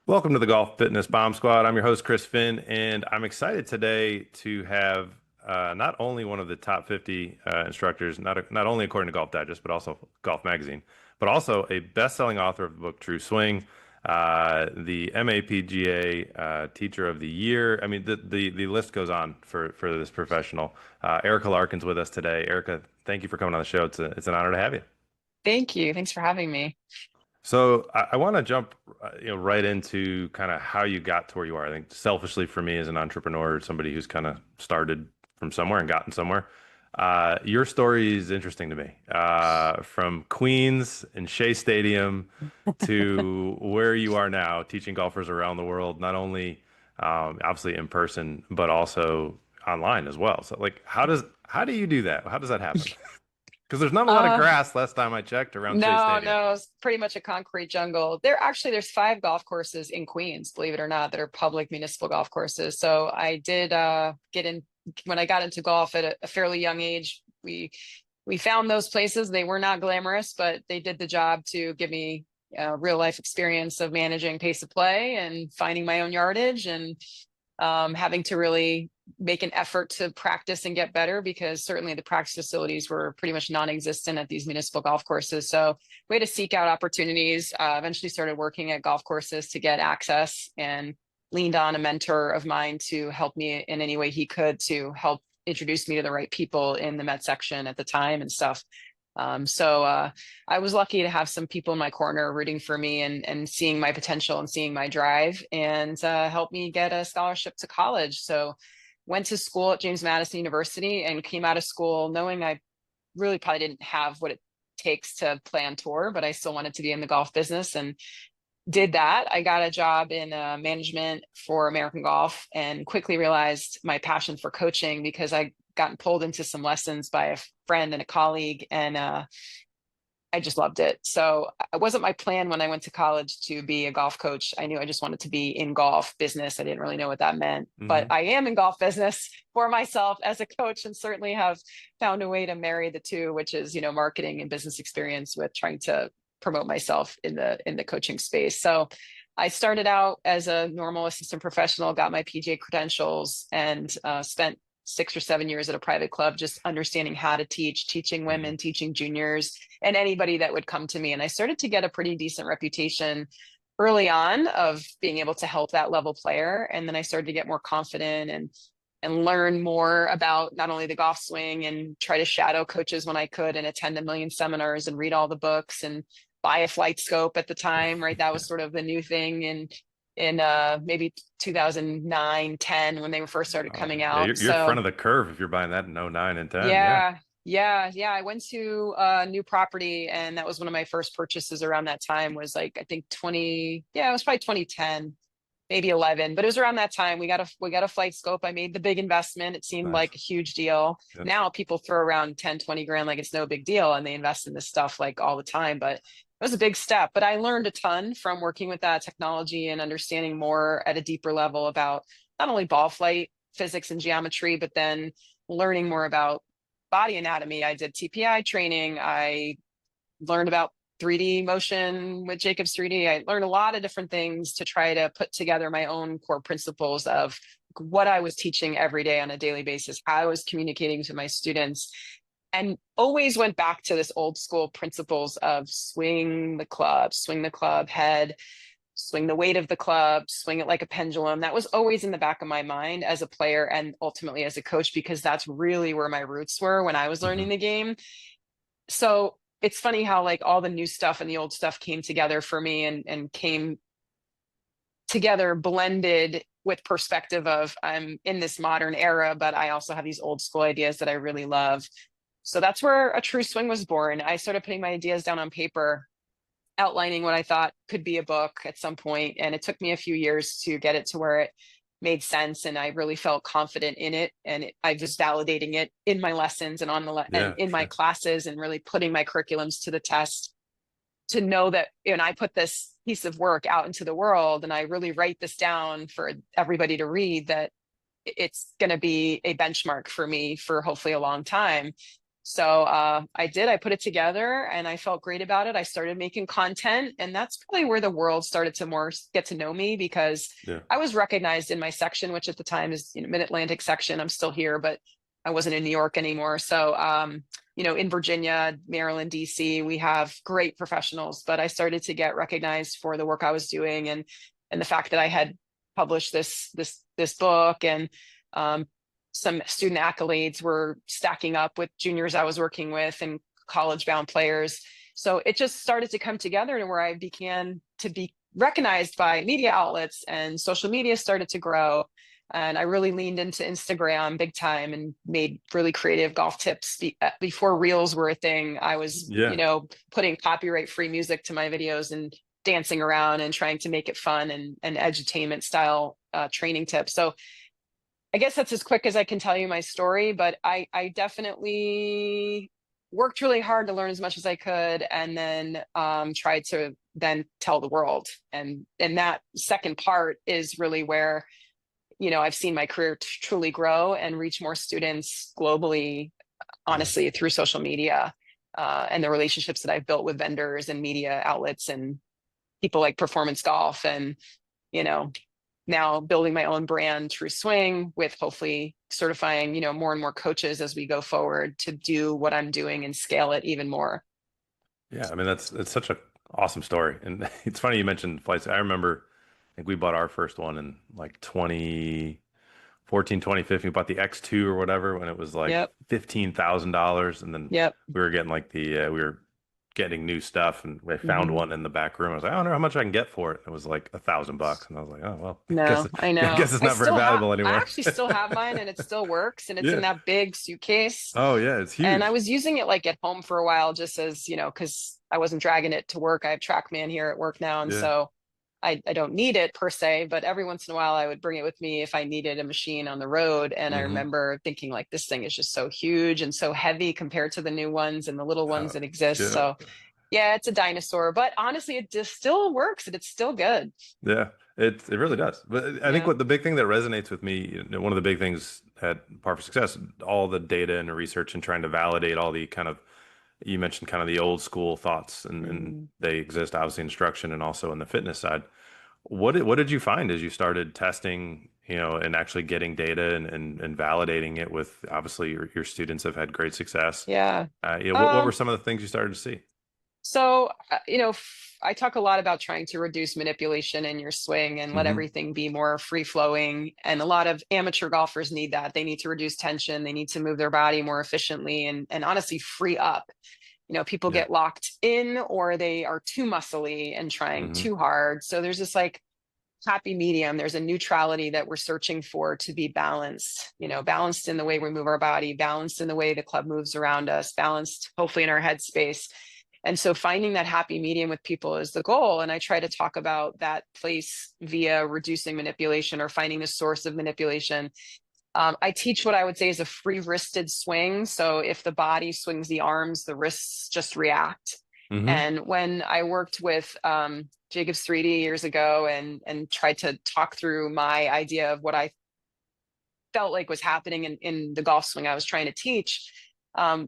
Welcome to the Golf Fitness Bomb Squad. I'm your host, Chris Finn, and I'm excited today to have not only one of the top 50 instructors, not only according to Golf Digest, but also Golf Magazine, but also a best-selling author of the book True Swing, the MAPGA Teacher of the Year. I mean, the list goes on for this professional. Erika Larkin's with us today. Erika, thank you for coming on the show. It's an honor to have you. Thank you. Thanks for having me. So I want to jump, right into kind of how you got to where you are. I think selfishly for me as an entrepreneur, somebody who's kind of started from somewhere and gotten somewhere, your story is interesting to me. From Queens and Shea Stadium to where you are now, teaching golfers around the world, not only obviously in person, but also online as well. So like, how do you do that? How does that happen? Because there's not a lot of Uh, grass last time I checked around Shea no, Stadium. no, it's pretty much a concrete jungle. There's five golf courses in Queens, believe it or not, that are public municipal golf courses. So I did get in when I got into golf at a fairly young age. We found those places. They were not glamorous, but they did the job to give me real life experience of managing pace of play and finding my own yardage and having to really make an effort to practice and get better because certainly the practice facilities were pretty much non-existent at these municipal golf courses. So we had to seek out opportunities. Eventually started working at golf courses to get access and leaned on a mentor of mine to help me in any way he could to help introduce me to the right people in the Met section at the time and stuff. So I was lucky to have some people in my corner rooting for me and seeing my potential and seeing my drive and helped me get a scholarship to college. So went to school at James Madison University and came out of school knowing I really probably didn't have what it takes to play on tour, but I still wanted to be in the golf business and did that. I got a job in management for American Golf and quickly realized my passion for coaching because I gotten pulled into some lessons by a friend and a colleague, and I just loved it. So it wasn't my plan when I went to college to be a golf coach. I knew I just wanted to be in golf business. I didn't really know what that meant, but Hmm. I am in golf business for myself as a coach and certainly have found a way to marry the two, which is, marketing and business experience with trying to promote myself in the coaching space. So I started out as a normal assistant professional, got my PGA credentials, and spent 6 or 7 years at a private club, just understanding how to teaching Hmm. women, teaching juniors, and anybody that would come to me. And I started to get a pretty decent reputation early on of being able to help that level player. And then I started to get more confident and learn more about not only the golf swing and try to shadow coaches when I could and attend a million seminars and read all the books and buy a flight scope at the time, right? That was sort of the new thing in maybe 2009, 10 when they were first started Oh, coming yeah, out. you're front So of the curve if you're buying that in '09 and 10. Yeah. yeah. I went to a new property and that was one of my first purchases around that time was like I think 20, yeah, it was probably 2010, maybe 11, but it was around that time. We got a flight scope. I made the big investment. It seemed Nice. like a huge deal. Yep. Now people throw around 10, 20 grand like it's no big deal and they invest in this stuff like all the time, but it was a big step. But I learned a ton from working with that technology and understanding more at a deeper level about not only ball flight physics and geometry, but then learning more about body anatomy. I did TPI training. I learned about 3D motion with Jacobs 3D. I learned a lot of different things to try to put together my own core principles of what I was teaching every day on a daily basis, how I was communicating to my students, and always went back to this old school principles of swing the club head, swing the weight of the club, swing it like a pendulum. That was always in the back of my mind as a player and ultimately as a coach, because that's really where my roots were when I was Hmm. learning the game. So it's funny how like all the new stuff and the old stuff came together for me and came together blended with perspective of I'm in this modern era, but I also have these old school ideas that I really love. So that's where a true swing was born. I started putting my ideas down on paper, outlining what I thought could be a book at some point, and it took me a few years to get it to where it made sense and I really felt confident in it, and I was validating it in my lessons and and Yeah, in my sure. classes and really putting my curriculums to the test to know that I put this piece of work out into the world and I really write this down for everybody to read, that it's going to be a benchmark for me for hopefully a long time. So I put it together and I felt great about it. I started making content, and that's probably where the world started to more get to know me, because Yeah. I was recognized in my section, which at the time is, Mid-Atlantic section. I'm still here, but I wasn't in New York anymore. So, in Virginia, Maryland, DC, we have great professionals, but I started to get recognized for the work I was doing, and the fact that I had published this book, and um, some student accolades were stacking up with juniors I was working with and college bound players. So it just started to come together to where I began to be recognized by media outlets, and social media started to grow. And I really leaned into Instagram big time and made really creative golf tips. Before reels were a thing, I was, Yeah. putting copyright free music to my videos and dancing around and trying to make it fun and edutainment style training tips. So I guess that's as quick as I can tell you my story, but I definitely worked really hard to learn as much as I could, and then tried to then tell the world. And that second part is really where, I've seen my career truly grow and reach more students globally, Yeah. honestly, through social media, and the relationships that I've built with vendors and media outlets and people like Performance Golf, and, you know, now building my own brand, True Swing, with hopefully certifying, more and more coaches as we go forward to do what I'm doing and scale it even more. Yeah, I mean that's such a awesome story. And it's funny you mentioned flights. I remember I think we bought our first one in like 2014, 2015. We bought the X2 or whatever when it was like Yep. $15,000, and then Yep. we were getting like we were getting new stuff, and we found Hmm. one in the back room. I was like, I don't know how much I can get for it. It was like $1,000, and I was like, oh well, No, I I know. guess it's not very valuable I anymore. actually still have mine, and it still works, and it's in Yeah. that big suitcase. Oh yeah, it's And I huge. was using it like at home for a while, just as, because I wasn't dragging it to work. I have TrackMan here at work now. And Yeah. so I don't need it per se, but every once in a while I would bring it with me if I needed a machine on the road. And I Hmm. remember thinking like, this thing is just so huge and so heavy compared to the new ones and the little ones that exist. Yeah. So yeah, it's a dinosaur, but honestly, it just still works and it's still good. Yeah, it really does. But I think Yeah. what the big thing that resonates with me, one of the big things at Par for Success, all the data and the research and trying to validate all the kind of, you mentioned kind of the old school thoughts, and Mhm. they exist obviously in instruction and also in the fitness side. What did you find as you started testing, and actually getting data and validating it with obviously your students have had great success. Yeah. What were Um, some of the things you started to see? So, I talk a lot about trying to reduce manipulation in your swing and let Hmm. everything be more free flowing. And a lot of amateur golfers need that. They need to reduce tension. They need to move their body more efficiently and honestly free up. People Yeah. get locked in, or they are too muscly and trying Hmm. too hard. So there's this like happy medium. There's a neutrality that we're searching for to be balanced, balanced in the way we move our body, balanced in the way the club moves around us, balanced hopefully in our headspace. And so finding that happy medium with people is the goal. And I try to talk about that place via reducing manipulation or finding the source of manipulation. I teach what I would say is a free wristed swing. So if the body swings the arms, the wrists just react. Hmm. And when I worked with Jacobs 3D years ago and tried to talk through my idea of what I felt like was happening in the golf swing I was trying to teach,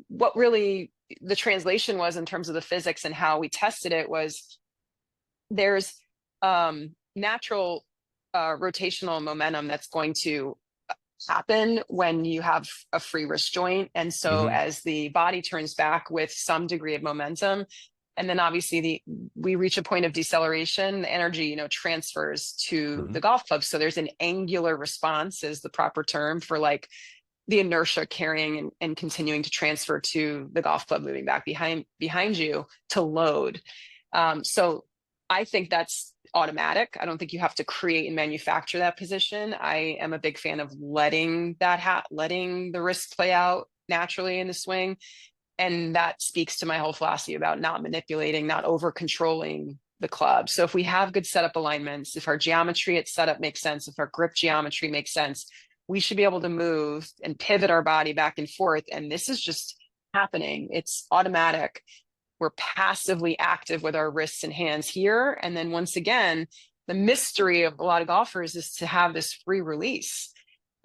what really the translation was in terms of the physics and how we tested it was there's natural rotational momentum that's going to happen when you have a free wrist joint. And so Hmm. as the body turns back with some degree of momentum, and then obviously we reach a point of deceleration, the energy, transfers to Hmm. the golf club. So there's an angular response is the proper term for like the inertia carrying and continuing to transfer to the golf club moving back behind you to load. So I think that's automatic. I don't think you have to create and manufacture that position. I am a big fan of letting the wrist play out naturally in the swing. And that speaks to my whole philosophy about not manipulating, not over controlling the club. So if we have good setup alignments, if our geometry at setup makes sense, if our grip geometry makes sense, we should be able to move and pivot our body back and forth. And this is just happening. It's automatic. We're passively active with our wrists and hands here. And then once again, the mystery of a lot of golfers is to have this free release.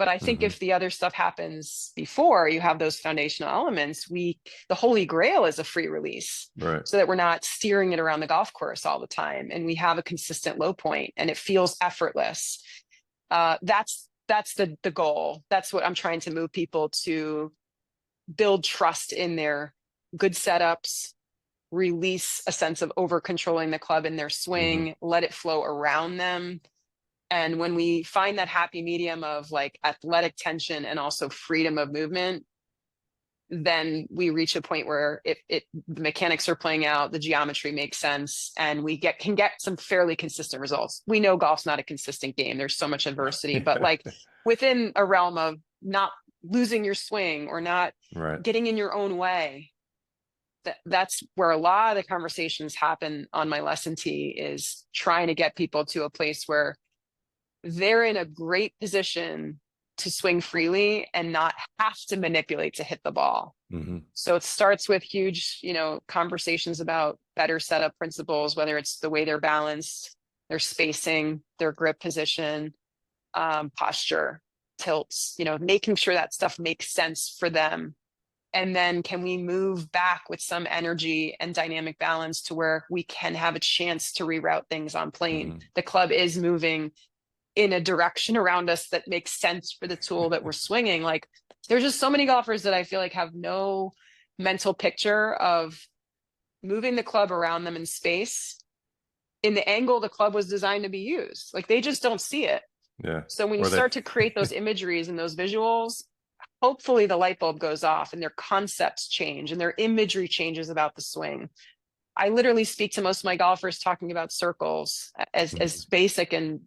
But I think Hmm. if the other stuff happens before you have those foundational elements, the holy grail is a free release Right. so that we're not steering it around the golf course all the time. And we have a consistent low point and it feels effortless. That's the goal. That's what I'm trying to move people to build trust in their good setups, release a sense of over controlling the club in their Hmm. swing, let it flow around them. And when we find that happy medium of like athletic tension and also freedom of movement, then we reach a point where the mechanics are playing out, the geometry makes sense, and we can get some fairly consistent results. We know golf's not a consistent game. There's so much adversity, but like within a realm of not losing your swing or not Right. getting in your own way, that's where a lot of the conversations happen on my lesson tee, is trying to get people to a place where they're in a great position to swing freely and not have to manipulate to hit the ball. Hmm. So it starts with huge, conversations about better setup principles, whether it's the way they're balanced, their spacing, their grip position, posture, tilts, making sure that stuff makes sense for them. And then can we move back with some energy and dynamic balance to where we can have a chance to reroute things on plane? Hmm. The club is moving in a direction around us that makes sense for the tool that we're swinging. Like there's just so many golfers that I feel like have no mental picture of moving the club around them in space in the angle the club was designed to be used. Like they just don't see it. Yeah. So when you Or they. start to create those imageries and those visuals, hopefully the light bulb goes off and their concepts change and their imagery changes about the swing. I literally speak to most of my golfers talking about circles, as Mhm. basic and,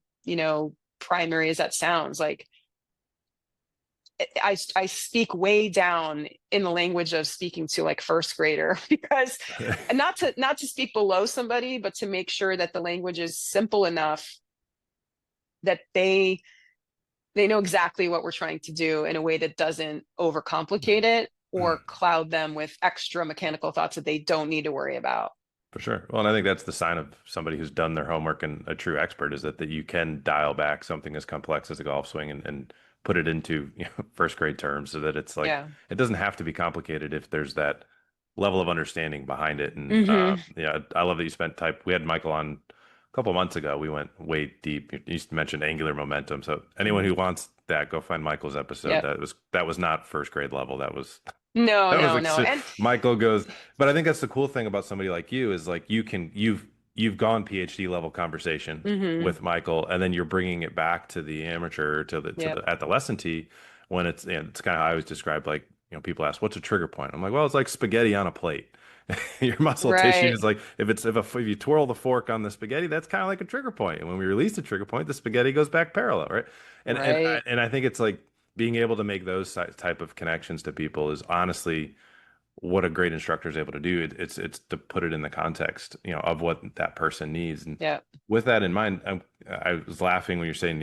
primary as that sounds. Like I speak way down in the language of speaking to like first grader, because, and not to speak below somebody, but to make sure that the language is simple enough that they know exactly what we're trying to do in a way that doesn't overcomplicate it or cloud them with extra mechanical thoughts that they don't need to worry about. For sure. Well, and I think that's the sign of somebody who's done their homework and a true expert is that you can dial back something as complex as a golf swing and put it into, first grade terms so that it's like Yeah. it doesn't have to be complicated if there's that level of understanding behind it. And Hmm. yeah, I love that you spent type. We had Michael on a couple months ago. We went way deep. You mentioned angular momentum. So anyone Hmm. who wants that, go find Michael's episode. Yep. That was not first grade level. That was No, that was no, no. And Michael goes, but I think that's the cool thing about somebody like you is like you've gone PhD level conversation hmm with Michael, and then you're bringing it back to the amateur to yep. the at the lesson tee when it's kind of how I always describe like people ask what's a trigger point. I'm like, well, it's like spaghetti on a plate. Your muscle tissue Right. is like if you twirl the fork on the spaghetti, that's kind of like a trigger point. And when we release the trigger point, the spaghetti goes back parallel, right? Right. And I think it's like being able to make those type of connections to people is honestly what a great instructor is able to do. It's to put it in the context, of what that person needs. And Yep. with that in mind, I was laughing when you're saying,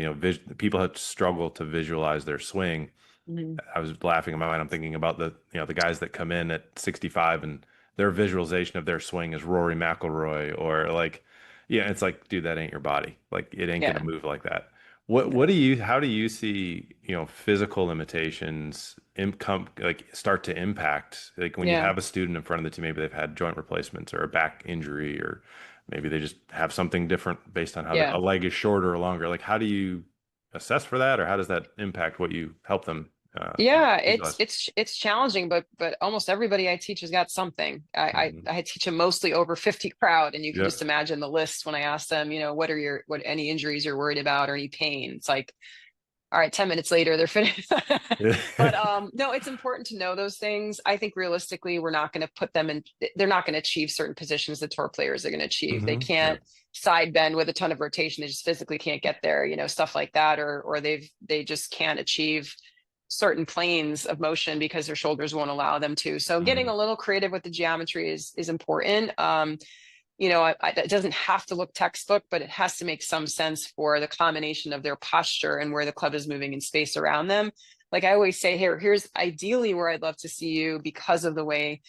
people have struggled to visualize their swing. Hmm. I was laughing in my mind. I'm thinking about the guys that come in at 65 and their visualization of their swing is Rory McIlroy or like, yeah, it's like, dude, that ain't your body. Like it ain't gonna Yeah. move like that. How do you see, physical limitations like start to impact like when you Yeah. have a student in front of the team, maybe they've had joint replacements or a back injury, or maybe they just have something different based on how a Yeah. leg is shorter or longer. Like how do you assess for that, or how does that impact what you help them Yeah, it's visualize? it's it's challenging, but almost everybody I teach has got something. Mhm. I teach a mostly over 50 crowd, and you can Yeah. just imagine the list when I ask them, what any injuries you're worried about or any pain. It's like, all right, 10 minutes later, they're finished. Yeah. But no, it's important to know those things. I think realistically, we're not going to put them in, they're not going to achieve certain positions that tour players are going to achieve. They Yeah. can't side bend with a ton of rotation. They just physically can't get there, stuff like that, or they just can't achieve certain planes of motion because their shoulders won't allow them to. So getting Mhm. a little creative with the geometry is important. It doesn't have to look textbook, but it has to make some sense for the combination of their posture and where the club is moving in space around them. Like I always say, here's ideally where I'd love to see you because of the way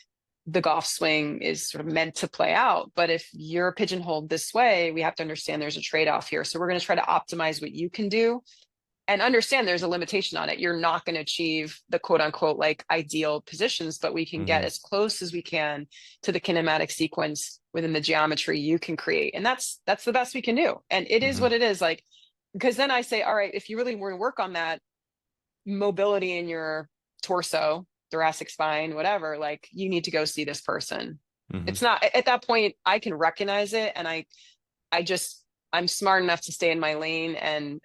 the golf swing is sort of meant to play out. But if you're pigeonholed this way, we have to understand there's a trade-off here. So we're going to try to optimize what you can do and understand there's a limitation on it. You're not going to achieve the quote unquote like ideal positions, but we can get Hmm. as close as we can to the kinematic sequence within the geometry you can create. And that's the best we can do. And it is what Hmm. it is. Like, because then I say, all right, if you really want to work on that mobility in your torso, thoracic spine, whatever, like you need to go see this person. Hmm. It's not at that point I can recognize it, and I just I'm smart enough to stay in my lane and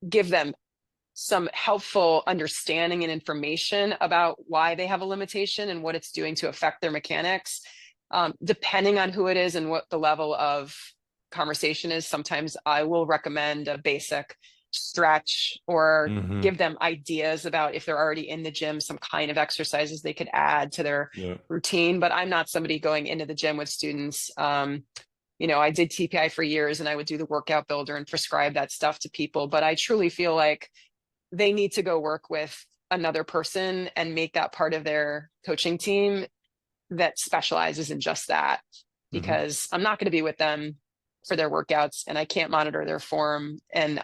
give them some helpful understanding and information about why they have a limitation and what it's doing to affect their mechanics. Depending on who it is and what the level of conversation is, sometimes I will recommend a basic stretch or Hmm. give them ideas about, if they're already in the gym, some kind of exercises they could add to their Yeah. routine. But I'm not somebody going into the gym with students. I did TPI for years, and I would do the workout builder and prescribe that stuff to people. But I truly feel like they need to go work with another person and make that part of their coaching team that specializes in just that, Hmm. because I'm not going to be with them for their workouts, and I can't monitor their form, and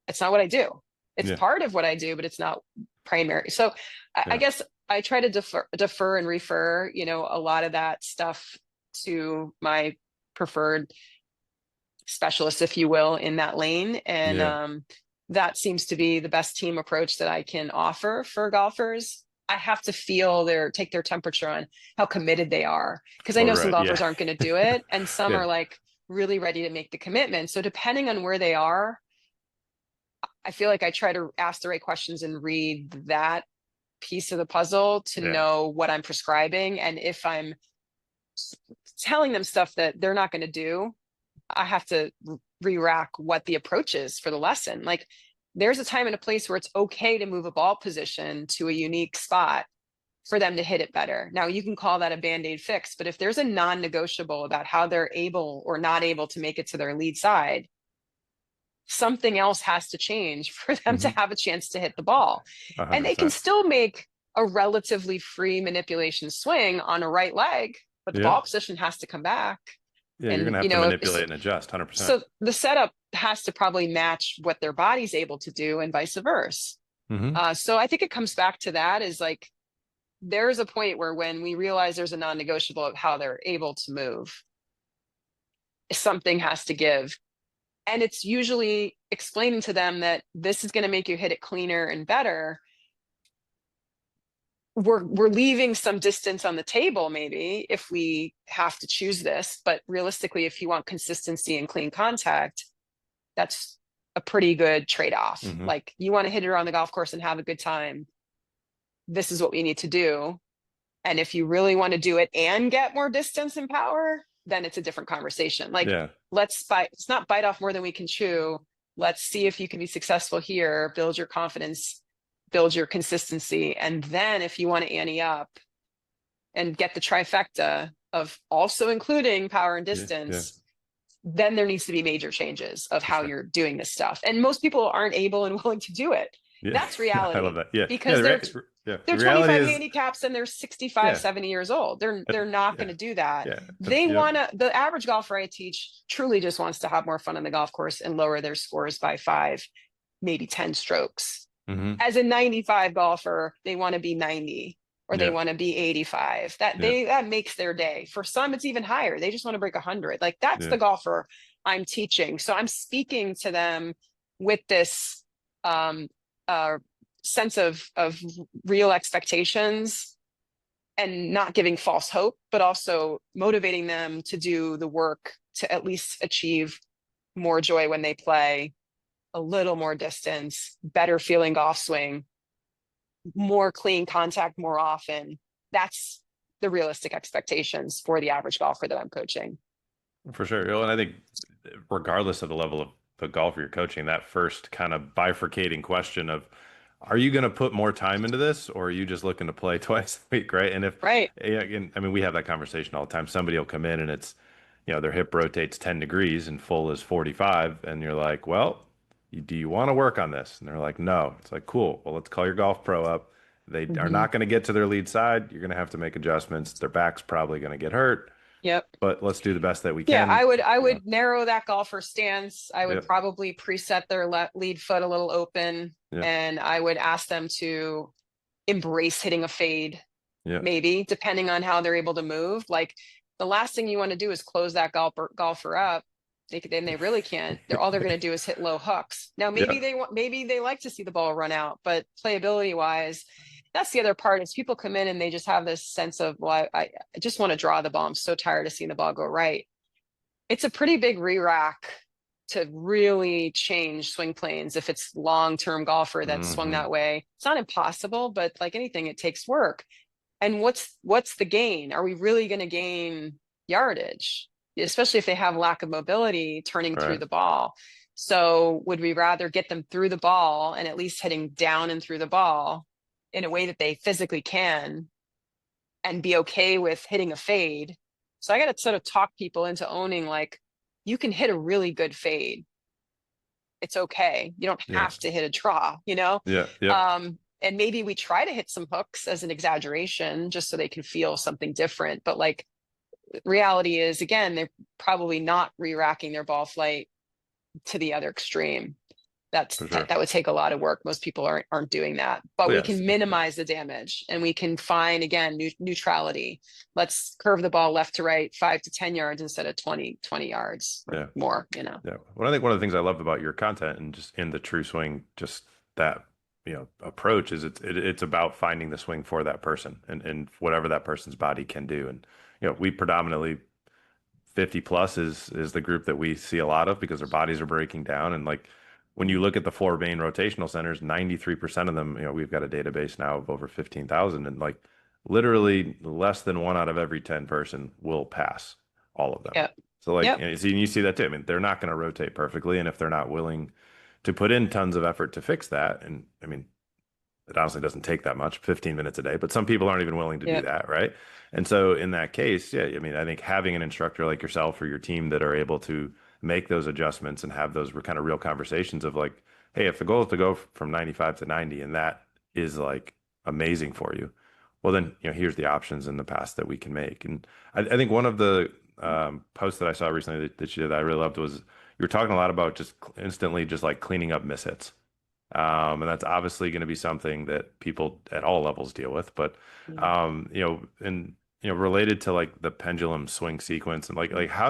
it's not what I do. It's Yeah. part of what I do, but it's not primary. So I Yeah. guess I try to defer and refer, a lot of that stuff to my preferred specialists, if you will, in that lane. And Yeah. that seems to be the best team approach that I can offer for golfers. I have to take their temperature on how committed they are. Because I Well, know some right. golfers Yeah. aren't going to do it, and some Yeah. are like really ready to make the commitment. So depending on where they are, I feel like I try to ask the right questions and read that piece of the puzzle to Yeah. know what I'm prescribing. And if I'm telling them stuff that they're not going to do, I have to re-rack what the approach is for the lesson. Like, there's a time and a place where it's okay to move a ball position to a unique spot for them to hit it better. Now, you can call that a band-aid fix, but if there's a non-negotiable about how they're able or not able to make it to their lead side, something else has to change for them to Hmm. have a chance to hit the ball. And they can 100%. still make a relatively free manipulation swing on a right leg, but the Yeah. ball position has to come back. Yeah. You're And gonna have to manipulate and adjust 100%. so the setup has to probably match what their body's able to do, and vice versa. Hmm. So I think it comes back to that, is like, there's a point where when we realize there's a non-negotiable of how they're able to move, something has to give. And it's usually explaining to them that this is going to make you hit it cleaner and better. We're leaving some distance on the table, maybe, if we have to choose this. But realistically, if you want consistency and clean contact, that's a pretty good trade-off. Hmm. Like, you want to hit it on the golf course and have a good time, this is what we need to do. And if you really want to do it and get more distance and power, then it's a different conversation. Like, Yeah. let's not bite off more than we can chew. Let's see if you can be successful here, build your confidence, build your consistency. And then if you want to ante up and get the trifecta of also including power and Yeah. Yeah. distance, then there needs to be major changes of For how sure. you're doing this stuff. And most people aren't able and willing to do it. Yeah. That's I love reality, that. Yeah. Yeah. because they're Yeah. The they're reality 25 is, handicaps and they're 65, yeah. 70 years old. They're not going Yeah. to do that. Yeah. They Yep. want to The average golfer I teach truly just wants to have more fun on the golf course and lower their scores by 5, maybe 10 strokes. Hmm. As a 95 golfer, they want to be 90, or they Yeah. want to be 85. Yeah. That makes their day. For some, it's even higher. They just want to break 100. Like, that's Yeah. the golfer I'm teaching. So I'm speaking to them with this um, uh, sense of real expectations, and not giving false hope, but also motivating them to do the work to at least achieve more joy when they play, a little more distance, better feeling golf swing, more clean contact more often. That's the realistic expectations for the average golfer that I'm coaching. For sure. Well, and I think regardless of the level of the golfer you're coaching, that first kind of bifurcating question of, are you going to put more time into this, or are you just looking to play twice a week, right? And if, Right. yeah, and I mean, we have that conversation all the time. Somebody will come in and it's, their hip rotates 10 degrees and full is 45. And you're like, well, do you want to work on this? And they're like, no. It's like, cool. Well, let's call your golf pro up. They are Mhm. not going to get to their lead side. You're going to have to make adjustments. Their back's probably going to get hurt. Yep. but let's do the best that we Yeah, can. I Yeah. would narrow that golfer stance. I would Yep. probably preset their lead foot a little open, Yep. and I would ask them to embrace hitting a fade, Yep. maybe depending on how they're able to move. Like the last thing you want to do is close that golfer up. Then they really can't. They're going to do is hit low hooks. Now maybe Yep. they want, maybe they like to see the ball run out, but playability wise, that's the other part is people come in and they just have this sense of, well, I just want to draw the ball. I'm so tired of seeing the ball go right. It's a pretty big re-rack to really change swing planes if it's long-term golfer that swung Hmm. that way. It's not impossible, but like anything, it takes work. And what's the gain? Are we really going to gain yardage, especially if they have lack of mobility turning through Right. the ball? So would we rather get them through the ball and at least hitting down and through the ball in a way that they physically can and be okay with hitting a fade? So I got to sort of talk people into owning like you can hit a really good fade. It's okay. You don't Yeah. have to hit a draw, you know? Yeah. Yep. And maybe we try to hit some hooks as an exaggeration just so they can feel something different. But like reality is, again, they're probably not re-racking their ball flight to the other extreme. For sure. That would take a lot of work. Most people aren't doing that, but Well, we yes. can minimize the damage and we can find again neutrality. Let's curve the ball left to right 5 to 10 yards instead of 20 yards or Yeah. more, you know. Yeah. Well, I think one of the things I love about your content and just in the true swing, just that, approach is it's about finding the swing for that person and whatever that person's body can do. And, we predominantly 50 plus is the group that we see a lot of because their bodies are breaking down. And like when you look at the four main rotational centers, 93% of them, we've got a database now of over 15,000 and like literally less than one out of every 10 person will pass all of them. Yep. So like, Yep. you see that too. I mean, they're not going to rotate perfectly. And if they're not willing to put in tons of effort to fix that, and I mean, it honestly doesn't take that much, 15 minutes a day, but some people aren't even willing to do Yep. that, right? And so in that case, yeah, I mean, I think having an instructor like yourself or your team that are able to make those adjustments and have those kind of real conversations of like, hey, if the goal is to go from 95 to 90 and that is like amazing for you, well then, here's the options in the past that we can make. And I think one of the posts that I saw recently that you did that I really loved was you were talking a lot about just instantly just like cleaning up mishits. And that's obviously going to be something that people at all levels deal with. But Mhm. and related to like the pendulum swing sequence and like how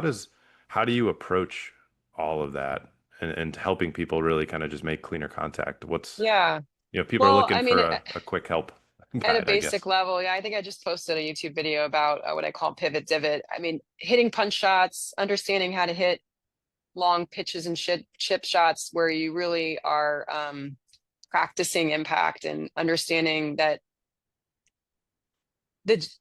do you approach all of that and helping people really kind of just make cleaner contact? What's Yeah. people are Well, looking I mean, for a quick help at a guide, I basic guess. level, yeah, I think I just posted a YouTube video about what I call pivot divot. I mean, hitting punch shots, understanding how to hit long pitches and chip shots where you really are practicing impact and understanding that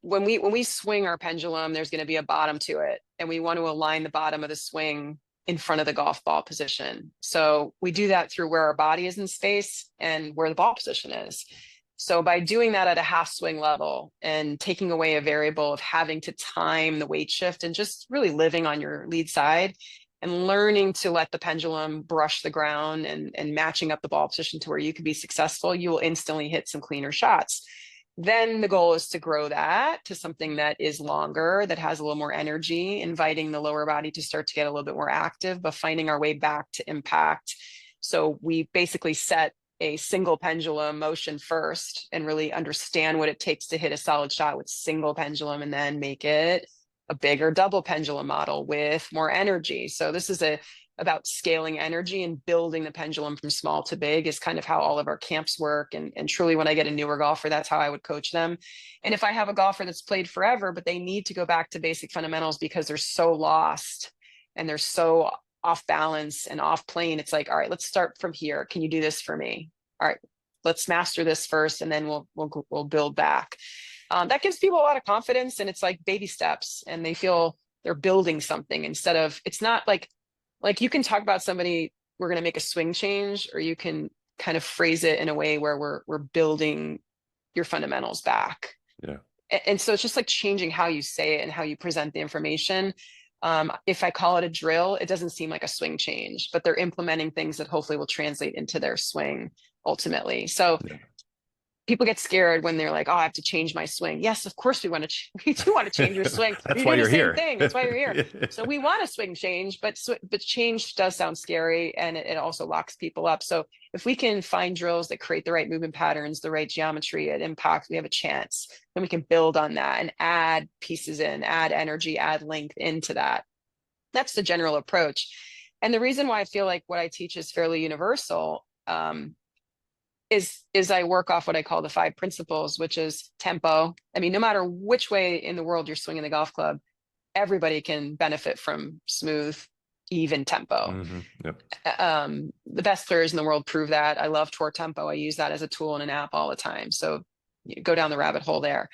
when we swing our pendulum, there's going to be a bottom to it, and we want to align the bottom of the swing in front of the golf ball position. So we do that through where our body is in space and where the ball position is. So by doing that at a half swing level and taking away a variable of having to time the weight shift and just really living on your lead side and learning to let the pendulum brush the ground and matching up the ball position to where you can be successful, you will instantly hit some cleaner shots. Then the goal is to grow that to something that is longer, that has a little more energy, inviting the lower body to start to get a little bit more active, but finding our way back to impact. So we basically set a single pendulum motion first and really understand what it takes to hit a solid shot with single pendulum and then make it a bigger double pendulum model with more energy. So this is about scaling energy and building the pendulum from small to big is kind of how all of our camps work. And truly, when I get a newer golfer, that's how I would coach them. And if I have a golfer that's played forever, but they need to go back to basic fundamentals because they're so lost and they're so off balance and off plane, it's like, all right, let's start from here. Can you do this for me? All right, let's master this first, and then we'll build back. That gives people a lot of confidence, and it's like baby steps, and they feel they're building something instead of it's not like you can talk about somebody, we're going to make a swing change, or you can kind of phrase it in a way where we're building your fundamentals back. Yeah. And so it's just like changing how you say it and how you present the information. If I call it a drill, it doesn't seem like a swing change, but they're implementing things that hopefully will translate into their swing ultimately. So Yeah. people get scared when they're like, oh, I have to change my swing. Yes, of course we want to, we do want to change your swing. That's You why do the you're same here. thing. That's why you're here. Yeah. So we want a swing change, but change does sound scary, and it also locks people up. So if we can find drills that create the right movement patterns, the right geometry at impact, we have a chance. Then we can build on that and add pieces in, add energy, add length into that. That's the general approach. And the reason why I feel like what I teach is fairly universal, is I work off what I call the 5 principles, which is tempo. I mean, no matter which way in the world you're swinging the golf club, everybody can benefit from smooth, even tempo. Yep. The best players in the world prove that. I love Tour Tempo. I use that as a tool in an app all the time. So you go down the rabbit hole there.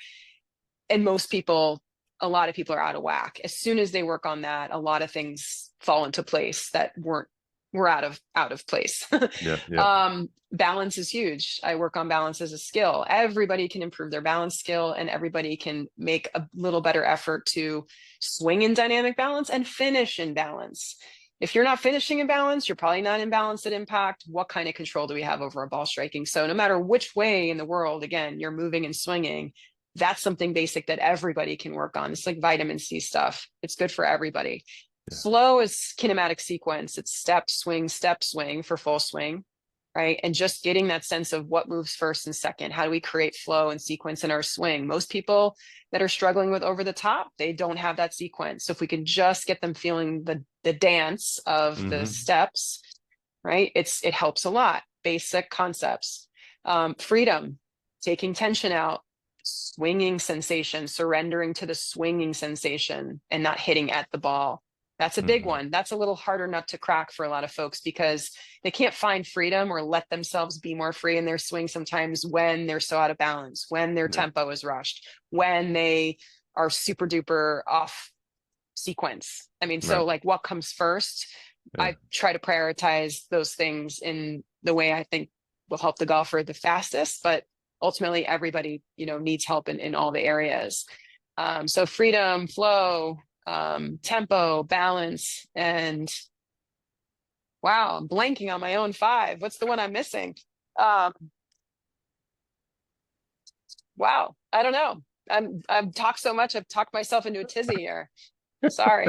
And a lot of people are out of whack. As soon as they work on that, a lot of things fall into place that were out of place. Yeah. Yeah. Balance is huge. I work on balance as a skill. Everybody can improve their balance skill, and everybody can make a little better effort to swing in dynamic balance and finish in balance. If you're not finishing in balance, you're probably not in balance at impact. What kind of control do we have over our ball striking? So no matter which way in the world, again, you're moving and swinging, that's something basic that everybody can work on. It's like vitamin C stuff. It's good for everybody. Yeah. Flow is kinematic sequence. It's step, swing for full swing, right? And just getting that sense of what moves first and second. How do we create flow and sequence in our swing? Most people that are struggling with over the top, they don't have that sequence. So if we can just get them feeling the dance of the steps, right? It helps a lot. Basic concepts. Freedom, taking tension out, swinging sensation, surrendering to the swinging sensation and not hitting at the ball. That's a big one. That's a little harder nut to crack for a lot of folks because they can't find freedom or let themselves be more free in their swing sometimes when they're so out of balance, when their tempo is rushed, when they are super duper off sequence. I mean, so like what comes first? Yeah. I try to prioritize those things in the way I think will help the golfer the fastest, but ultimately everybody, needs help in all the areas. So freedom, flow, tempo, balance, and wow, I'm blanking on my own 5. What's the one I'm missing? Wow, I don't know. I've talked so much, I've talked myself into a tizzy here. Sorry.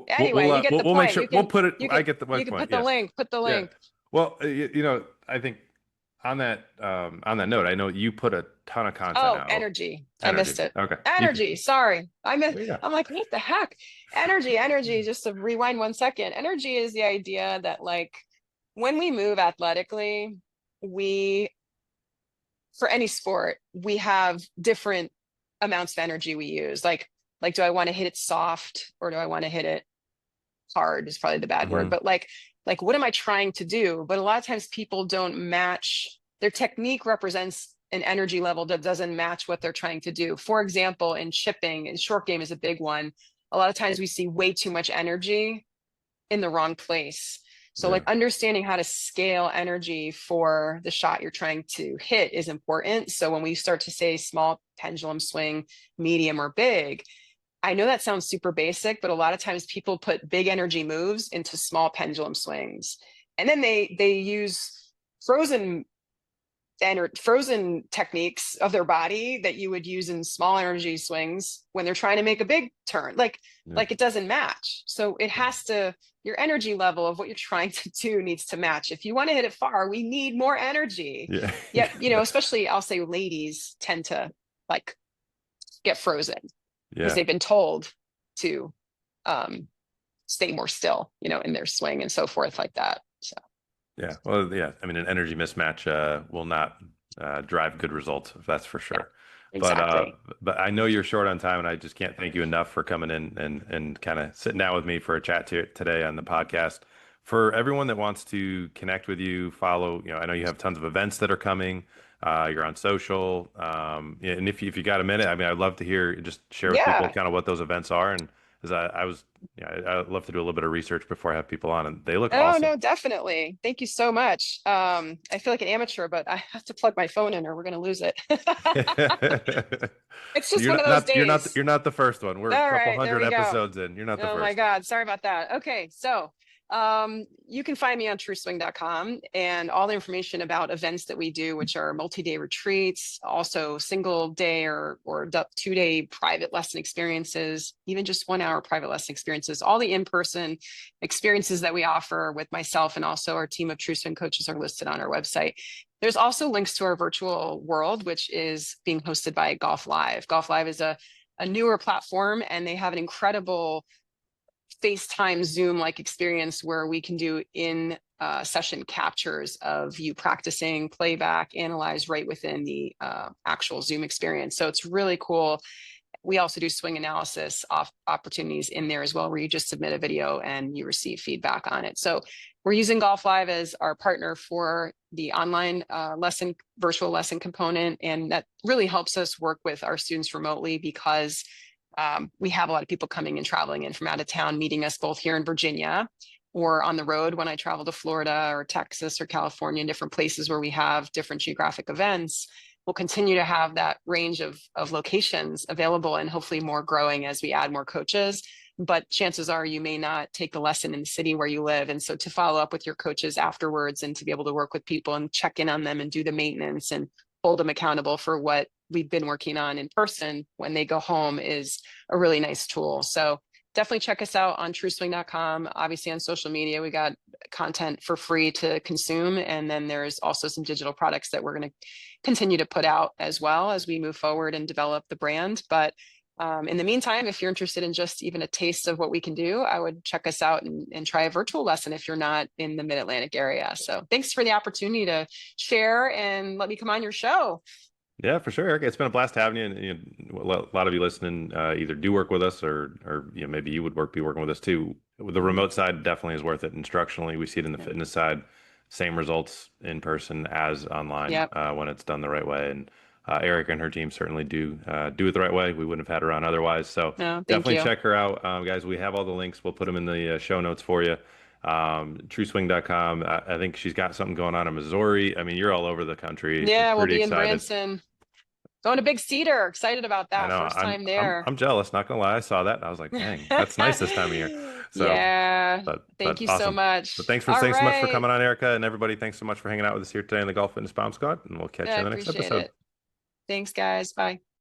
Anyway, you get the we'll make point. sure we'll put it. I get the You can point. put the Yeah. link. Put the link. Well, I think on that note, I know you put a ton of content Oh, out. energy. I missed it. Okay. Energy. Sorry. I'm Yeah. like, what the heck? Energy. Just to rewind 1 second. Energy is the idea that like when we move athletically, for any sport, we have different amounts of energy we use. Like, do I want to hit it soft or do I want to hit it hard is probably the bad word, but like, what am I trying to do? But a lot of times people don't match, their technique represents an energy level that doesn't match what they're trying to do. For example, in chipping, and short game is a big one. A lot of times we see way too much energy in the wrong place. So like understanding how to scale energy for the shot you're trying to hit is important. So when we start to say small pendulum swing, medium or big, I know that sounds super basic, but a lot of times people put big energy moves into small pendulum swings. And then they use frozen techniques of their body that you would use in small energy swings when they're trying to make a big turn. Like it doesn't match. So it has to, your energy level of what you're trying to do needs to match. If you want to hit it far, we need more energy. Yeah. Especially I'll say ladies tend to like get frozen because they've been told to stay more still, in their swing and so forth like that. So. Yeah. Well, yeah. I mean, an energy mismatch will not drive good results, that's for sure. Yeah, exactly. But I know you're short on time, and I just can't thank you enough for coming in and kind of sitting down with me for a chat today on the podcast. For everyone that wants to connect with you, follow, I know you have tons of events that are coming. You're on social. And if you got a minute, I mean, I'd love to hear, just share with people kind of what those events are. And as I'd love to do a little bit of research before I have people on, and they look awesome. No, definitely. Thank you so much. I feel like an amateur, but I have to plug my phone in or we're going to lose it. It's just one of those days. You're not the first one. We're All a couple right, there hundred we go. episodes in. You're not the first. Oh my God. Sorry about that. Okay. So You can find me on trueswing.com, and all the information about events that we do, which are multi-day retreats, also single day or 2-day private lesson experiences, even just 1 hour private lesson experiences. All the in-person experiences that we offer with myself and also our team of True Swing coaches are listed on our website. There's also links to our virtual world, which is being hosted by Golf Live. Golf Live is a newer platform, and they have an incredible FaceTime Zoom like experience where we can do in session captures of you practicing playback, analyze right within the actual Zoom experience. So it's really cool. We also do swing analysis opportunities in there as well, where you just submit a video and you receive feedback on it. So we're using Golf Live as our partner for the online virtual lesson component. And that really helps us work with our students remotely, because we have a lot of people coming and traveling in from out of town, meeting us both here in Virginia or on the road when I travel to Florida or Texas or California, different places where we have different geographic events. We'll continue to have that range of locations available, and hopefully more growing as we add more coaches. But chances are you may not take the lesson in the city where you live. And so to follow up with your coaches afterwards and to be able to work with people and check in on them and do the maintenance and hold them accountable for what we've been working on in person when they go home is a really nice tool. So definitely check us out on trueswing.com. Obviously on social media, we got content for free to consume. And then there's also some digital products that we're going to continue to put out as well as we move forward and develop the brand. But in the meantime, if you're interested in just even a taste of what we can do, I would check us out and try a virtual lesson if you're not in the Mid-Atlantic area. So thanks for the opportunity to share and let me come on your show. Yeah, for sure, Eric. It's been a blast having you. And a lot of you listening either do work with us, or maybe you would be working with us too. The remote side definitely is worth it. Instructionally, we see it in the Yeah. fitness side. Same results in person as online Yep. when it's done the right way. And Erica and her team certainly do it the right way. We wouldn't have had her on otherwise. So No, thank definitely you. check her out, guys. We have all the links. We'll put them in the show notes for you. TrueSwing.com. I think she's got something going on in Missouri. I mean, you're all over the country. Yeah, we'll Pretty be in excited. Branson. Going to Big Cedar. Excited about I that. know. First time there. I'm jealous. Not gonna lie. I saw that and I was like, dang, that's nice this time of year. So, Yeah. Thank but you so awesome. But much. thanks All so much for right. coming on, Erica, and everybody. Thanks so much for hanging out with us here today in the Golf Fitness Bomb Squad, and we'll catch Yeah, I you in the next appreciate episode. it. Thanks, guys. Bye.